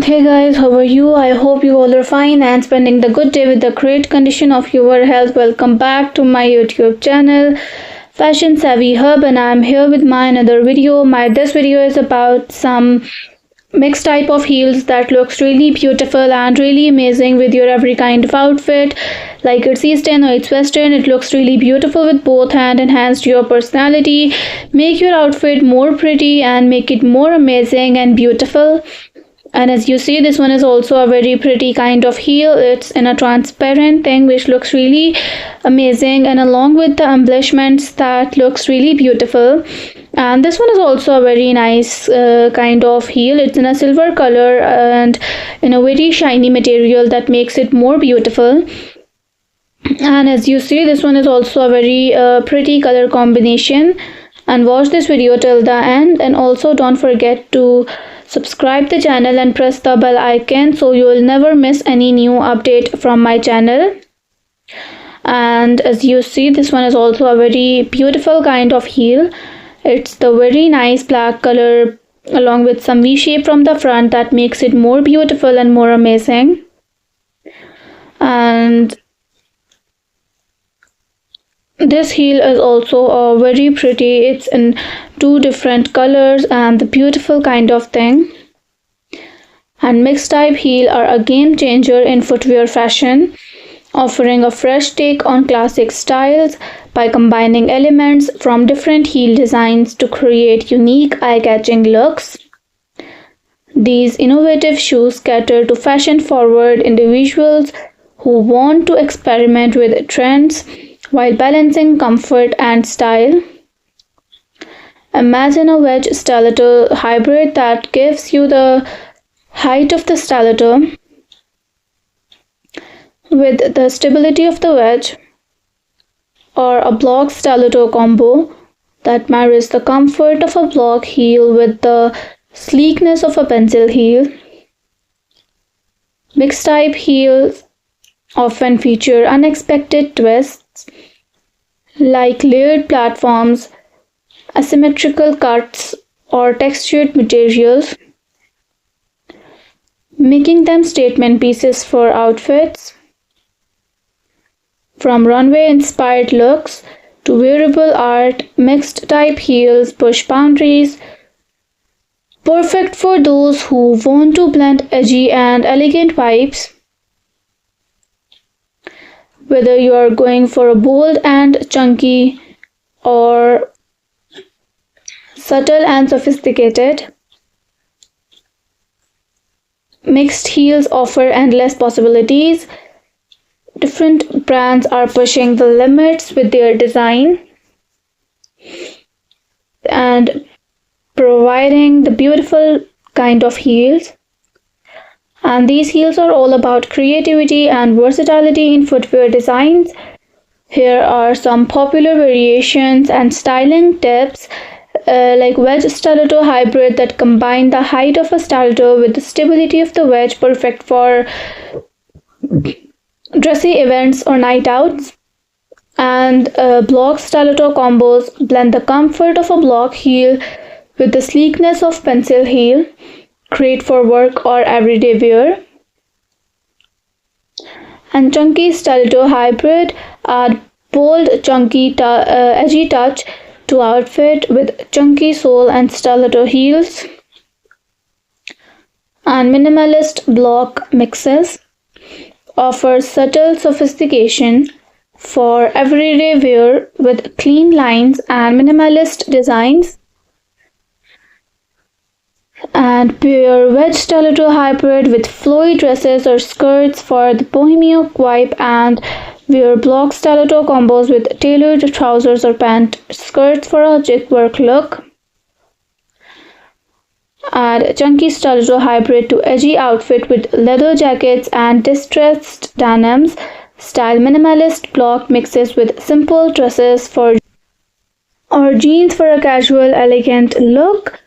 Hey guys, how are you? I hope you all are fine and spending the good day with the great condition of your health. Welcome back to my YouTube channel, Fashion Savvy Hub, and I'm here with my another video. This video is about some mixed type of heels that looks really beautiful and really amazing with your every kind of outfit, like it's eastern or it's western. It looks really beautiful with both and enhanced your personality, make your outfit more pretty and make it more amazing and beautiful. And as you see, this one is also a very pretty kind of heel. It's in a transparent thing which looks really amazing, and along with the embellishments that looks really beautiful. And this one is also a very nice kind of heel. It's in a silver color and in a very shiny material that makes it more beautiful. And as you see, this one is also a very pretty color combination. And watch this video till the end, and also don't forget to subscribe the channel and press the bell icon so you will never miss any new update from my channel. And as you see, this one is also a very beautiful kind of heel. It's the very nice black color along with some V shape from the front that makes it more beautiful and more amazing. And this heel is also very pretty. It's in two different colors and the beautiful kind of thing. And mixed type heel are a game changer in footwear fashion, offering a fresh take on classic styles by combining elements from different heel designs to create unique eye-catching looks. These innovative shoes cater to fashion-forward individuals who want to experiment with trends while balancing comfort and style. Imagine a wedge stiletto hybrid that gives you the height of the stiletto with the stability of the wedge, or a block stiletto combo that marries the comfort of a block heel with the sleekness of a pencil heel. Mixed type heels often feature unexpected twists like layered platforms, asymmetrical cuts, or textured materials, making them statement pieces for outfits. From runway-inspired looks to wearable art, mixed type heels push boundaries, perfect for those who want to blend edgy and elegant vibes. Whether you are going for a bold and chunky or subtle and sophisticated, mixed heels offer endless possibilities. Different brands are pushing the limits with their design and providing the beautiful kind of heels. And these heels are all about creativity and versatility in footwear designs. Here are some popular variations and styling tips, like wedge stiletto hybrid that combine the height of a stiletto with the stability of the wedge, perfect for dressy events or night outs. And block stiletto combos blend the comfort of a block heel with the sleekness of pencil heel, great for work or everyday wear. And chunky stiletto hybrid add bold, chunky, edgy touch to outfit with chunky sole and stiletto heels. And minimalist block mixes offer subtle sophistication for everyday wear with clean lines and minimalist designs. And pair wedge stiletto hybrid with flowy dresses or skirts for the bohemian vibe, and wear block stiletto combos with tailored trousers or pant skirts for a chic work look. Add chunky stiletto hybrid to edgy outfit with leather jackets and distressed denims. Style minimalist block mixes with simple dresses for or jeans for a casual, elegant look.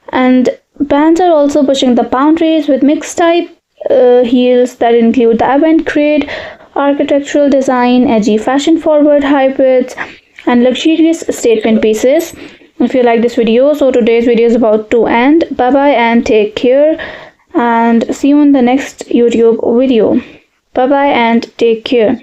And brands are also pushing the boundaries with mixed type heels that include the avant-garde architectural design, edgy fashion-forward hybrids, and luxurious statement pieces. If you like this video, so today's video is about to end. Bye bye and take care. and see you in the next YouTube video. Bye bye and take care.